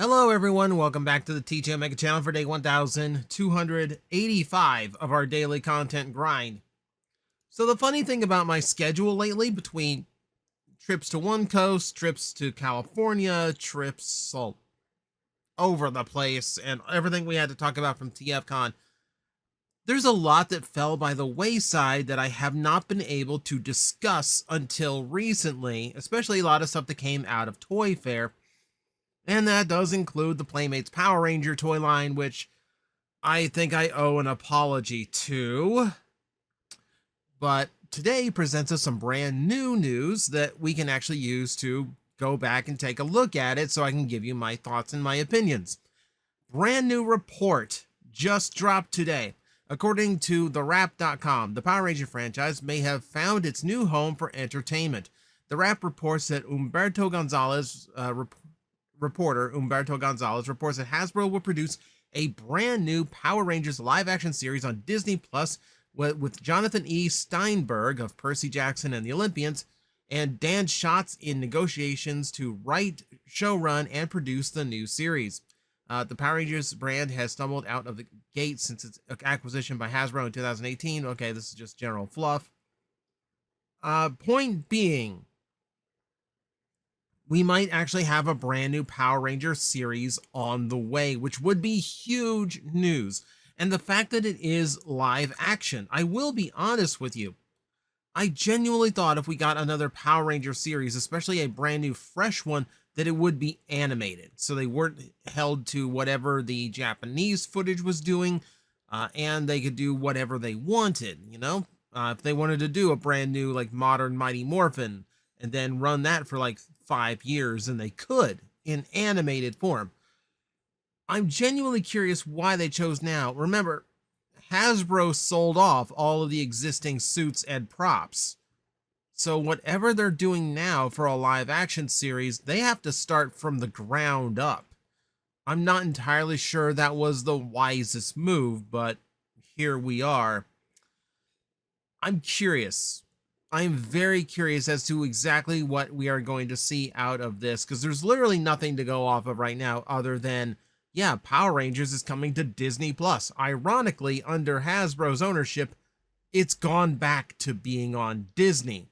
Hello everyone, welcome back to the TJOmega channel for day 1285 of our daily content grind. So the funny thing about my schedule lately, between trips to one coast, trips to California, trips all over the place, and everything we had to talk about from TFCon, there's a lot that fell by the wayside that I have not been able to discuss until recently, especially a lot of stuff that came out of Toy Fair. And that does include the Playmates Power Ranger toy line, which I think I owe an apology to. But today presents us some brand new news that we can actually use to go back and take a look at it so I can give you my thoughts and my opinions. Brand new report just dropped today. According to TheWrap.com, the Power Ranger franchise may have found its new home for entertainment. The Wrap reports that reporter Humberto Gonzalez reports that Hasbro will produce a brand new Power Rangers live-action series on Disney Plus with Jonathan E. Steinberg of Percy Jackson and the Olympians and Dan Schatz in negotiations to write, showrun, and produce the new series. The Power Rangers brand has stumbled out of the gate since its acquisition by Hasbro in 2018. Okay, this is just general fluff. Point being, we might actually have a brand new Power Ranger series on the way, which would be huge news. And the fact that it is live action, I will be honest with you, I genuinely thought if we got another Power Ranger series, especially a brand new fresh one, that it would be animated. So they weren't held to whatever the Japanese footage was doing, and they could do whatever they wanted, you know? If they wanted to do a brand new, like, modern Mighty Morphin, and then run that for like 5 years, and they could in animated form. I'm genuinely curious why they chose now. Remember, Hasbro sold off all of the existing suits and props. So whatever they're doing now for a live action series, they have to start from the ground up. I'm not entirely sure that was the wisest move, but here we are. I'm curious. I'm very curious as to exactly what we are going to see out of this, because there's literally nothing to go off of right now other than, yeah, Power Rangers is coming to Disney Plus. Ironically, under Hasbro's ownership, it's gone back to being on Disney.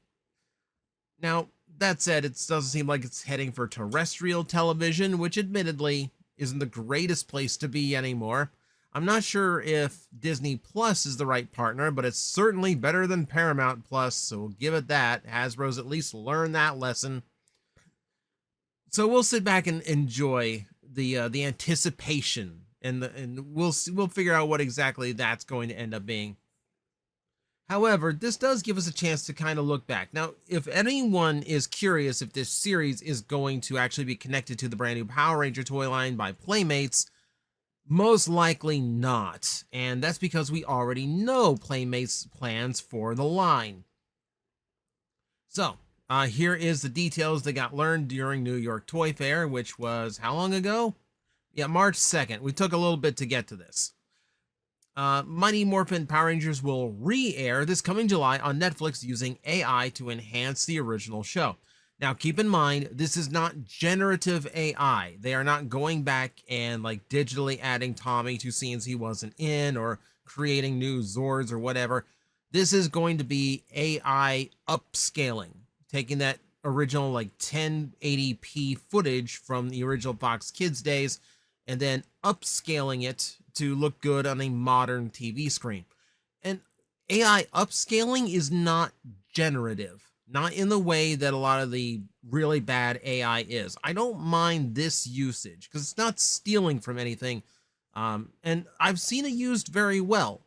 Now, that said, it doesn't seem like it's heading for terrestrial television, which admittedly isn't the greatest place to be anymore. I'm not sure if Disney Plus is the right partner, but it's certainly better than Paramount Plus, so we'll give it that. Hasbro's at least learned that lesson. So we'll sit back and enjoy the anticipation, and we'll figure out what exactly that's going to end up being. However, this does give us a chance to kind of look back. Now, if anyone is curious if this series is going to actually be connected to the brand new Power Ranger toy line by Playmates, most likely not, and that's because we already know Playmates' plans for the line. So, here is the details that got learned during New York Toy Fair, which was how long ago? Yeah, March 2nd. We took a little bit to get to this. Mighty Morphin Power Rangers will re-air this coming July on Netflix using AI to enhance the original show. Now, keep in mind, this is not generative AI. They are not going back and like digitally adding Tommy to scenes he wasn't in or creating new Zords or whatever. This is going to be AI upscaling, taking that original like 1080p footage from the original Fox Kids days and then upscaling it to look good on a modern TV screen. And AI upscaling is not generative. Not in the way that a lot of the really bad AI is. I don't mind this usage because it's not stealing from anything. And I've seen it used very well.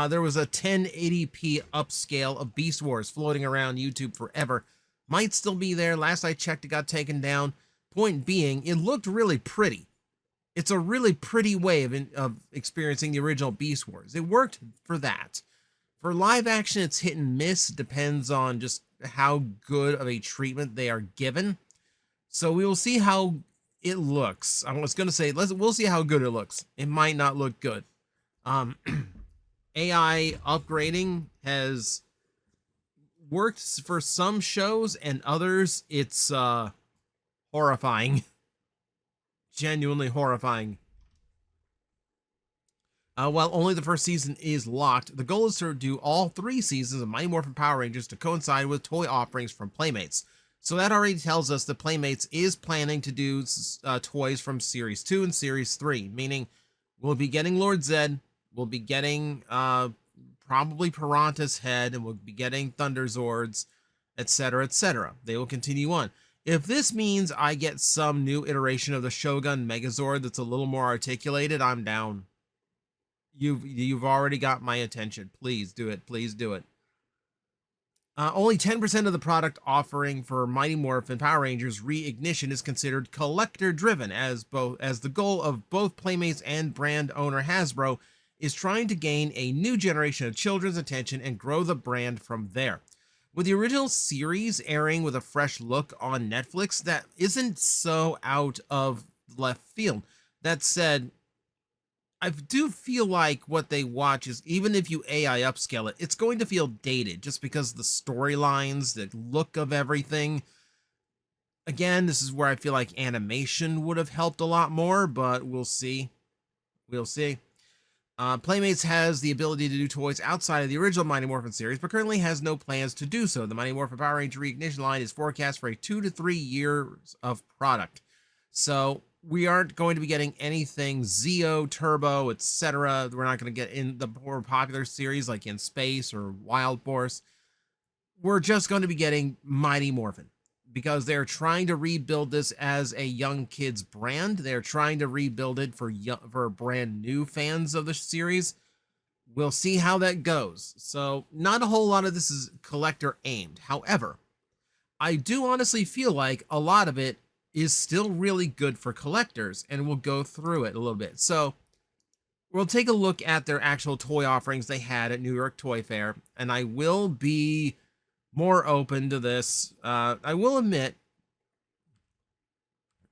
There was a 1080p upscale of Beast Wars floating around YouTube forever. Might still be there. Last I checked, it got taken down. Point being, it looked really pretty. It's a really pretty way of experiencing the original Beast Wars. It worked for that. For live action, it's hit and miss. Depends on just how good of a treatment they are given. So we will see how it looks. I was going to say, we'll see how good it looks. It might not look good. AI upgrading has worked for some shows, and others it's horrifying. Genuinely horrifying. While only the first season is locked, the goal is to do all 3 seasons of Mighty Morphin Power Rangers to coincide with toy offerings from Playmates. So that already tells us that Playmates is planning to do toys from Series 2 and Series 3, meaning we'll be getting Lord Zed, we'll be getting probably Piranha's head, and we'll be getting Thunderzords, etc., etc. They will continue on. If this means I get some new iteration of the Shogun Megazord that's a little more articulated, I'm down. You've already got my attention. Please do it. Please do it. Only 10% of the product offering for Mighty Morphin Power Rangers Reignition is considered collector-driven, as the goal of both Playmates and brand owner Hasbro is trying to gain a new generation of children's attention and grow the brand from there. With the original series airing with a fresh look on Netflix, that isn't so out of left field. That said, I do feel like what they watch is, even if you AI upscale it, it's going to feel dated just because the storylines, the look of everything. Again, this is where I feel like animation would have helped a lot more, but we'll see. We'll see. Playmates has the ability to do toys outside of the original Mighty Morphin series, but currently has no plans to do so. The Mighty Morphin Power Ranger Reignition line is forecast for a 2 to 3 years of product. So we aren't going to be getting anything Zeo, Turbo, etc. We're not going to get in the more popular series like In Space or Wild Force. We're just going to be getting Mighty Morphin because they're trying to rebuild this as a young kids brand. They're trying to rebuild it for brand new fans of the series. We'll see how that goes. So not a whole lot of this is collector aimed. However, I do honestly feel like a lot of it is still really good for collectors, and we'll go through it a little bit. So we'll take a look at their actual toy offerings they had at New York Toy Fair, and I will be more open to this. I will admit,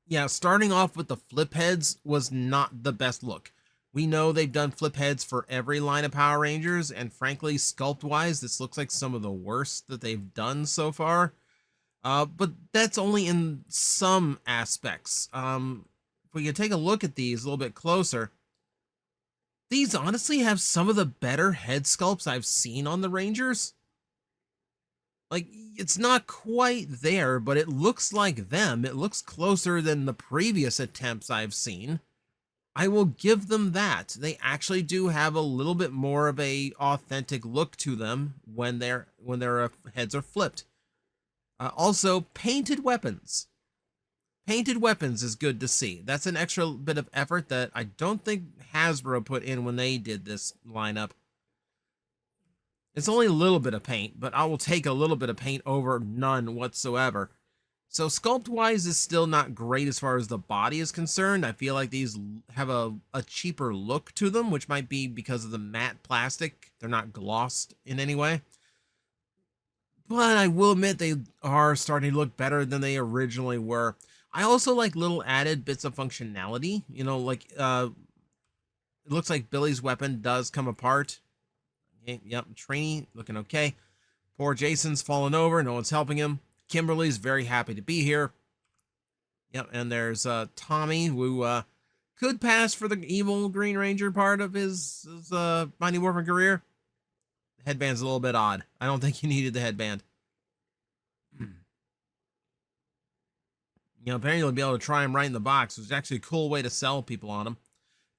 yeah, starting off with the flip heads was not the best look. We know they've done flip heads for every line of Power Rangers, and frankly, sculpt-wise, this looks like some of the worst that they've done so far. But that's only in some aspects. If we can take a look at these a little bit closer, these honestly have some of the better head sculpts I've seen on the Rangers. Like, it's not quite there, but it looks like them. It looks closer than the previous attempts I've seen. I will give them that. They actually do have a little bit more of a authentic look to them when their heads are flipped. Also, painted weapons. Painted weapons is good to see. That's an extra bit of effort that I don't think Hasbro put in when they did this lineup. It's only a little bit of paint, but I will take a little bit of paint over none whatsoever. So sculpt-wise is still not great as far as the body is concerned. I feel like these have a cheaper look to them, which might be because of the matte plastic. They're not glossed in any way. But I will admit they are starting to look better than they originally were. I also like little added bits of functionality. You know, like, it looks like Billy's weapon does come apart. Okay, yep, Trini looking okay. Poor Jason's fallen over. No one's helping him. Kimberly's very happy to be here. Yep, and there's Tommy, who could pass for the evil Green Ranger part of his Mighty Morphin career. The headband's a little bit odd. I don't think he needed the headband. You know, apparently you'll be able to try him right in the box, which is actually a cool way to sell people on them.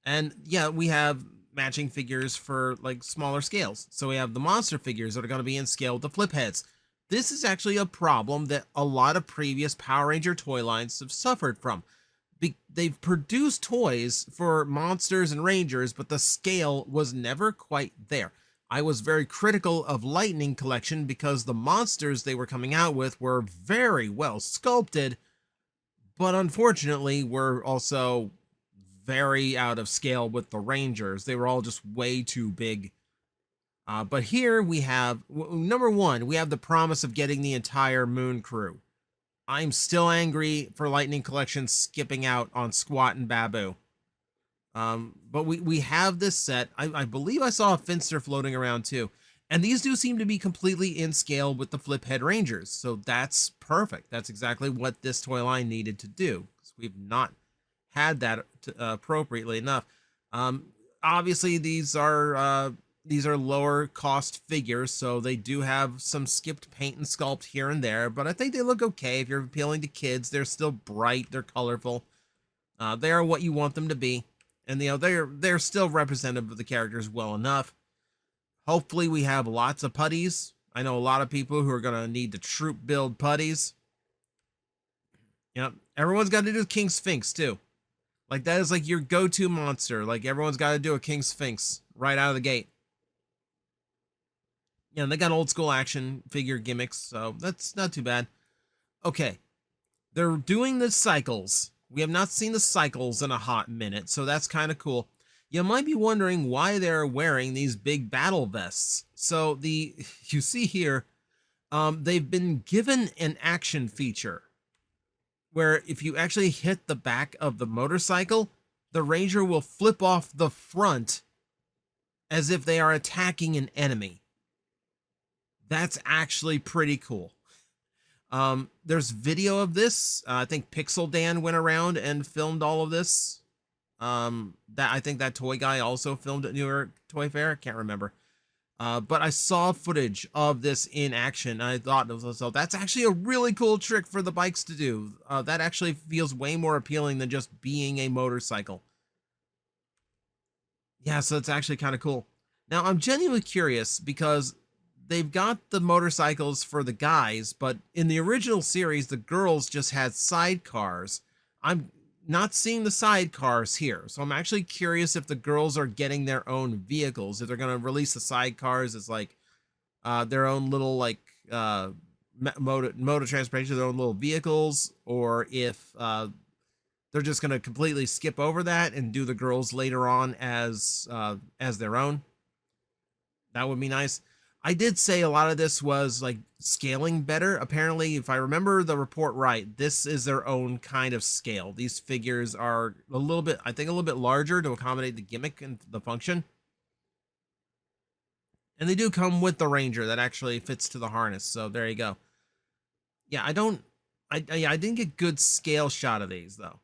And yeah, we have matching figures for like smaller scales. So we have the monster figures that are going to be in scale with the flip heads. This is actually a problem that a lot of previous Power Ranger toy lines have suffered from. They've produced toys for monsters and rangers, but the scale was never quite there. I was very critical of Lightning Collection because the monsters they were coming out with were very well sculpted, but unfortunately were also very out of scale with the Rangers. They were all just way too big. But here we have, number one, we have the promise of getting the entire Moon crew. I'm still angry for Lightning Collection skipping out on Squat and Babu. But we have this set. I believe I saw a Finster floating around too. And these do seem to be completely in scale with the Flip Head Rangers. So that's perfect. That's exactly what this toy line needed to do. Because we've not had that appropriately enough. Obviously, these are lower cost figures, so they do have some skipped paint and sculpt here and there, but I think they look okay. If you're appealing to kids, they're still bright, they're colorful. They are what you want them to be, and they're still representative of the characters well enough. Hopefully, we have lots of putties. I know a lot of people who are gonna need to troop build putties. Everyone's got to do King Sphinx too. Like, that is like your go-to monster. Like, everyone's got to do a King Sphinx right out of the gate. They got old school action figure gimmicks, so that's not too bad. Okay, they're doing the cycles. We have not seen the cycles in a hot minute, so that's kind of cool. You might be wondering why they're wearing these big battle vests. So you see here, they've been given an action feature where if you actually hit the back of the motorcycle, the Ranger will flip off the front as if they are attacking an enemy. That's actually pretty cool. There's video of this. I think Pixel Dan went around and filmed all of this. I think that toy guy also filmed at New York Toy Fair. I can't remember. But I saw footage of this in action. I thought, so that's actually a really cool trick for the bikes to do. That actually feels way more appealing than just being a motorcycle. Yeah, so it's actually kind of cool. Now, I'm genuinely curious because they've got the motorcycles for the guys, but in the original series, the girls just had sidecars. I'm not seeing the sidecars here, so I'm actually curious if the girls are getting their own vehicles, if they're going to release the sidecars as like their own little like mode of transportation, their own little vehicles, or if they're just going to completely skip over that and do the girls later on as their own. That would be nice. I did say a lot of this was like scaling better. Apparently, if I remember the report right, this is their own kind of scale. These figures are a little bit larger to accommodate the gimmick and the function. And they do come with the Ranger that actually fits to the harness. So there you go. Yeah, I didn't get good scale shot of these though.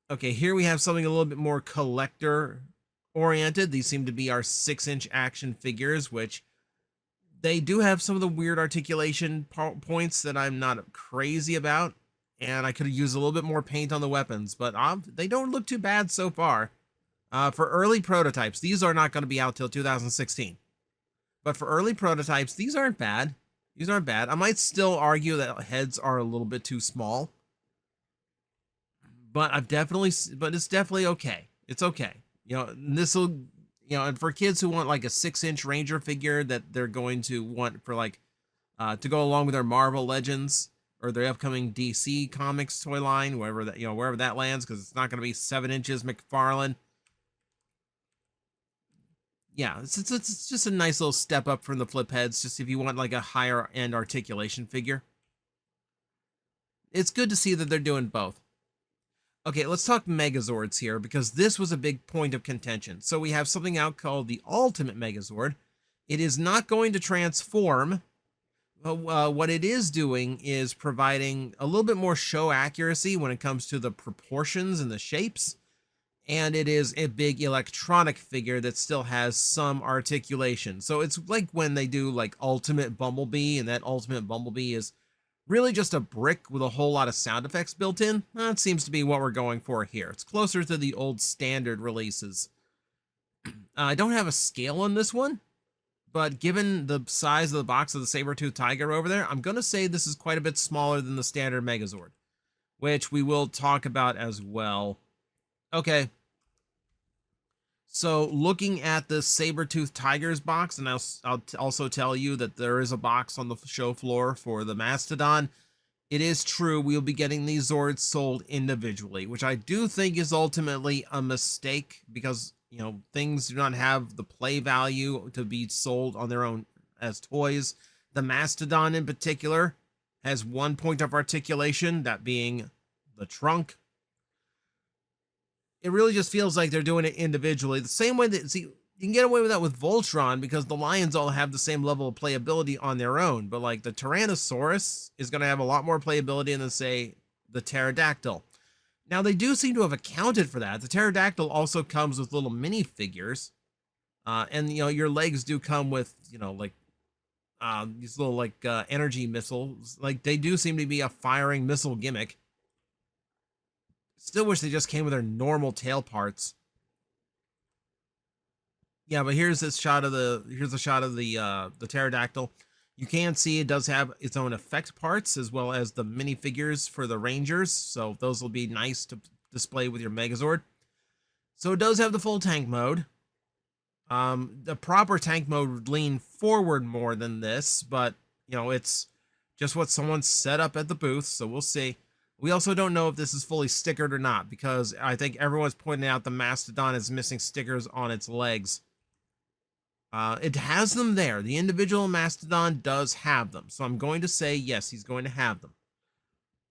Okay, here we have something a little bit more collector oriented. These seem to be our 6-inch action figures, which they do have some of the weird articulation points that I'm not crazy about, and I could have used a little bit more paint on the weapons, but they don't look too bad so far. For early prototypes, these are not going to be out till 2016. But for early prototypes, these aren't bad. These aren't bad. I might still argue that heads are a little bit too small, but it's definitely okay. It's okay. This will. And for kids who want like a 6-inch Ranger figure that they're going to want for like to go along with their Marvel Legends or their upcoming DC Comics toy line, wherever that lands, because it's not going to be 7 inches McFarlane. Yeah, it's just a nice little step up from the flip heads. Just if you want like a higher end articulation figure, it's good to see that they're doing both. Okay, let's talk Megazords here, because this was a big point of contention. So we have something out called the Ultimate Megazord. It is not going to transform. What it is doing is providing a little bit more show accuracy when it comes to the proportions and the shapes. And it is a big electronic figure that still has some articulation. So it's like when they do like Ultimate Bumblebee, and that Ultimate Bumblebee is really just a brick with a whole lot of sound effects built in. That seems to be what we're going for here. It's closer to the old standard releases. I don't have a scale on this one, but given the size of the box of the saber-toothed tiger over there, I'm going to say this is quite a bit smaller than the standard Megazord, which we will talk about as well. Okay. So looking at the saber-toothed tigers box, and I'll also tell you that there is a box on the show floor for the Mastodon. It is true we'll be getting these Zords sold individually, which I do think is ultimately a mistake, because things do not have the play value to be sold on their own as toys. The Mastodon in particular has one point of articulation, that being the trunk. It really just feels like they're doing it individually. The same way that, you can get away with that with Voltron, because the lions all have the same level of playability on their own. But like the Tyrannosaurus is going to have a lot more playability than, say, the pterodactyl. Now, they do seem to have accounted for that. The pterodactyl also comes with little mini figures. And, your legs do come with, like these little like energy missiles. Like, they do seem to be a firing missile gimmick. Still wish they just came with their normal tail parts. Yeah, but here's a shot of the pterodactyl. You can see it does have its own effect parts as well as the minifigures for the Rangers, so those will be nice to display with your Megazord. So it does have the full tank mode. The proper tank mode would lean forward more than this, but it's just what someone set up at the booth, so we'll see. We also don't know if this is fully stickered or not, because I think everyone's pointing out the Mastodon is missing stickers on its legs. It has them there. The individual Mastodon does have them. So I'm going to say, yes, he's going to have them.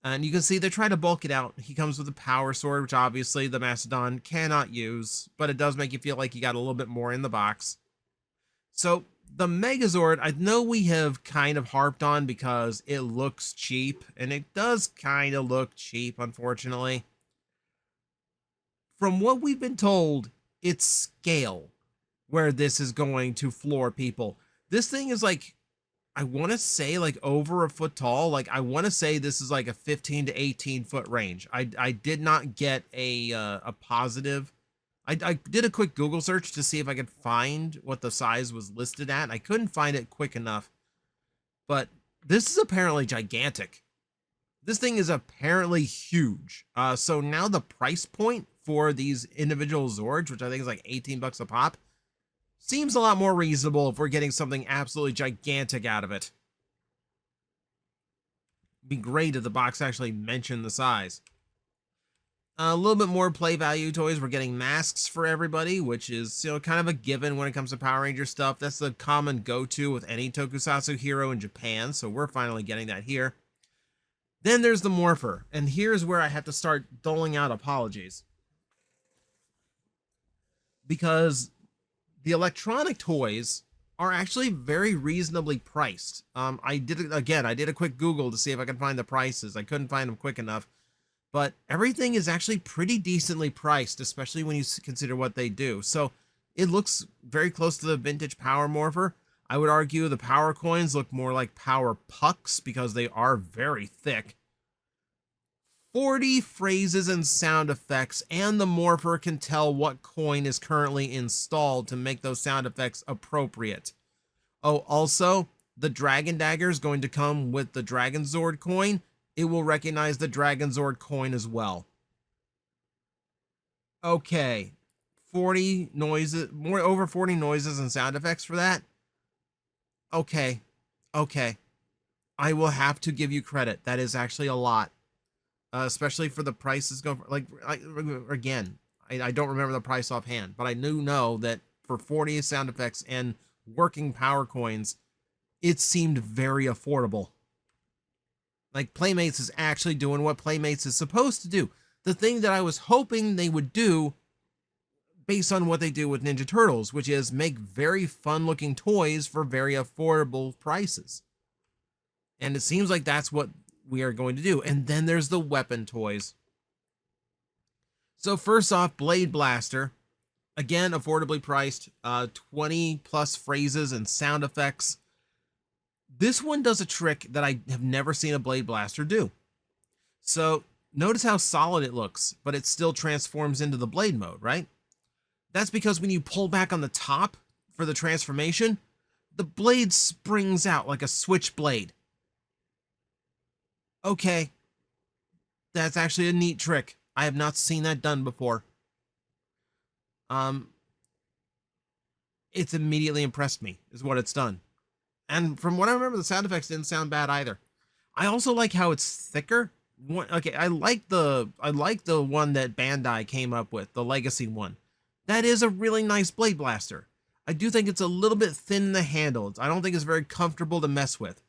And you can see they try to bulk it out. He comes with a power sword, which obviously the Mastodon cannot use, but it does make you feel like you got a little bit more in the box. So the Megazord, I know we have kind of harped on because it looks cheap, and it does kind of look cheap, unfortunately. From what we've been told, it's scale where this is going to floor people. This thing is like, I want to say like over a foot tall. Like, I want to say this is like a 15 to 18 foot range. I did not get a positive. I did a quick Google search to see if I could find what the size was listed at. I couldn't find it quick enough, but this is apparently gigantic. This thing is apparently huge. So now the price point for these individual Zords, which I think is like 18 bucks a pop, seems a lot more reasonable if we're getting something absolutely gigantic out of it. It'd be great if the box actually mentioned the size. A little bit more play value toys. We're getting masks for everybody, which is, kind of a given when it comes to Power Ranger stuff. That's the common go-to with any tokusatsu hero in Japan, so we're finally getting that here. Then there's the Morpher, and here's where I have to start doling out apologies. Because the electronic toys are actually very reasonably priced. I did a quick Google to see if I could find the prices. I couldn't find them quick enough, but everything is actually pretty decently priced, especially when you consider what they do. So it looks very close to the vintage Power Morpher. I would argue the Power coins look more like Power Pucks because they are very thick. 40 phrases and sound effects, and the Morpher can tell what coin is currently installed to make those sound effects appropriate. Oh, also, the Dragon Dagger is going to come with the Dragon Zord coin. It will recognize the Dragon Zord coin as well. Okay, 40 noises, over 40 noises and sound effects for that. Okay. I will have to give you credit. That is actually a lot. Especially for the prices going for, I don't remember the price offhand, but I do know that for 40 sound effects and working power coins, it seemed very affordable. Like, Playmates is actually doing what Playmates is supposed to do. The thing that I was hoping they would do based on what they do with Ninja Turtles, which is make very fun looking toys for very affordable prices. And it seems like that's what we are going to do. And then there's the weapon toys. So first off, Blade Blaster. Again, affordably priced. 20 plus phrases and sound effects. This one does a trick that I have never seen a Blade Blaster do. So notice how solid it looks, but it still transforms into the blade mode, right? That's because when you pull back on the top for the transformation, the blade springs out like a switchblade. Okay, that's actually a neat trick. I have not seen that done before. It's immediately impressed me, is what it's done. And from what I remember, the sound effects didn't sound bad either. I also like how it's thicker. Okay, I like the one that Bandai came up with, the Legacy one. That is a really nice Blade Blaster. I do think it's a little bit thin in the handle. I don't think it's very comfortable to mess with.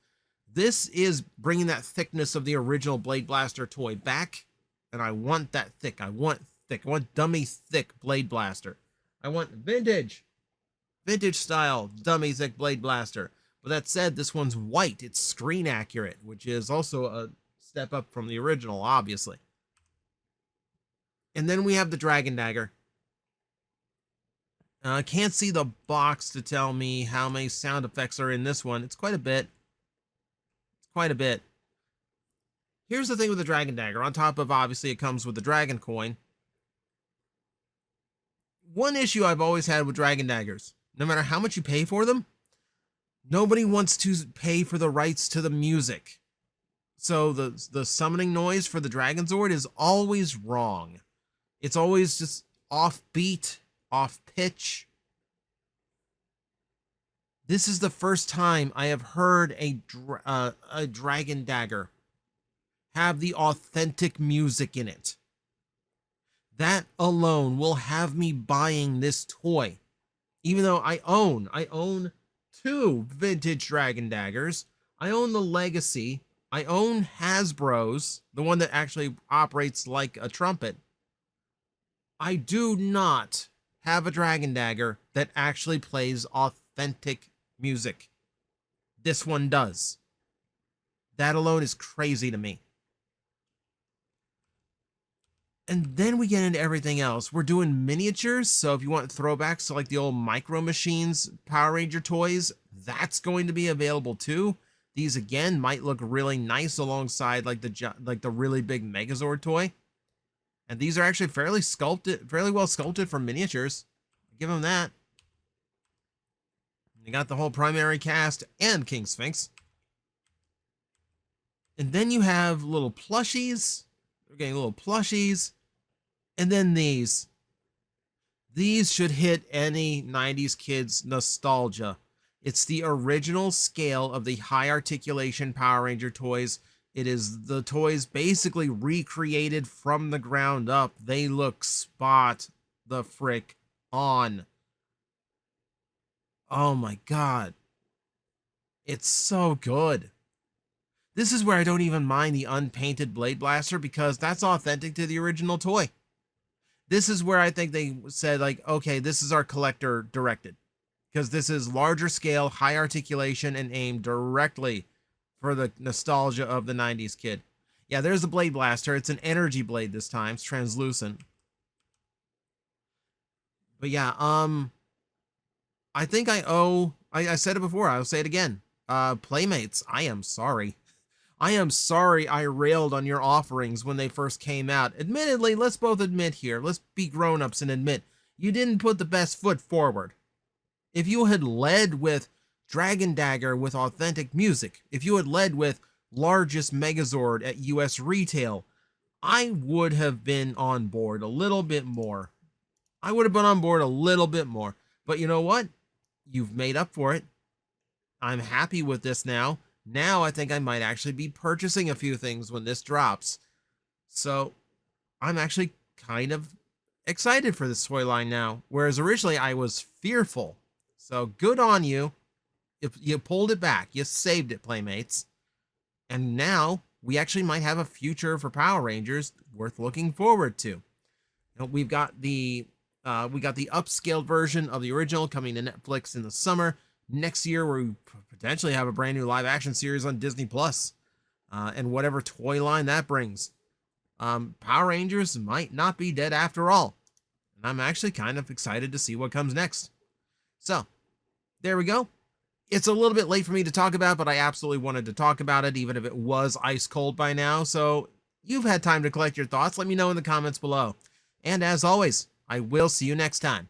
This is bringing that thickness of the original Blade Blaster toy back, and I want that thick. I want dummy thick Blade Blaster. I want vintage style dummy thick Blade Blaster. But that said, this one's white. It's screen accurate, which is also a step up from the original, obviously. And then we have the Dragon Dagger. I can't see the box to tell me how many sound effects are in this one. It's quite a bit. It's quite a bit. Here's the thing with the Dragon Dagger. On top of, obviously, it comes with the Dragon Coin. One issue I've always had with Dragon Daggers, no matter how much you pay for them, nobody wants to pay for the rights to the music. So the summoning noise for the Dragon Zord is always wrong. It's always just off beat, off pitch. This is the first time I have heard a Dragon Dagger have the authentic music in it. That alone will have me buying this toy. Even though I own 2 vintage Dragon Daggers. I own the Legacy. I own Hasbro's, the one that actually operates like a trumpet. I do not have a Dragon Dagger that actually plays authentic music. This one does. That alone is crazy to me. And then we get into everything else. We're doing miniatures, so if you want throwbacks to like the old Micro Machines Power Ranger toys, that's going to be available too. These again might look really nice alongside like the really big Megazord toy. And these are actually fairly well sculpted for miniatures. Give them that. You got the whole primary cast and King Sphinx. And then you have little plushies. We're getting little plushies. And then these. These should hit any 90s kids' nostalgia. It's the original scale of the high articulation Power Ranger toys. It is the toys basically recreated from the ground up. They look spot the frick on. Oh my god. It's so good. This is where I don't even mind the unpainted Blade Blaster because that's authentic to the original toy. This is where I think they said, like, okay, this is our collector directed. Because this is larger scale, high articulation, and aimed directly for the nostalgia of the 90s kid. Yeah, there's the Blade Blaster. It's an energy blade this time. It's translucent. But yeah, I think I said it before. I'll say it again. Playmates, I am sorry. I am sorry I railed on your offerings when they first came out. Admittedly, let's both admit here, let's be grown-ups and admit, you didn't put the best foot forward. If you had led with Dragon Dagger with authentic music, if you had led with largest Megazord at US retail, I would have been on board a little bit more. I would have been on board a little bit more. But you know what? You've made up for it. I'm happy with this now. Now I think I might actually be purchasing a few things when this drops. So I'm actually kind of excited for this toy line now. Whereas originally I was fearful. So good on you. If you pulled it back, you saved it, Playmates. And now we actually might have a future for Power Rangers worth looking forward to. We got the upscaled version of the original coming to Netflix in the summer. Next year, we potentially have a brand new live action series on Disney Plus, and whatever toy line that brings. Power Rangers might not be dead after all. And I'm actually kind of excited to see what comes next. So, there we go. It's a little bit late for me to talk about, but I absolutely wanted to talk about it, even if it was ice cold by now. So, you've had time to collect your thoughts. Let me know in the comments below. And as always, I will see you next time.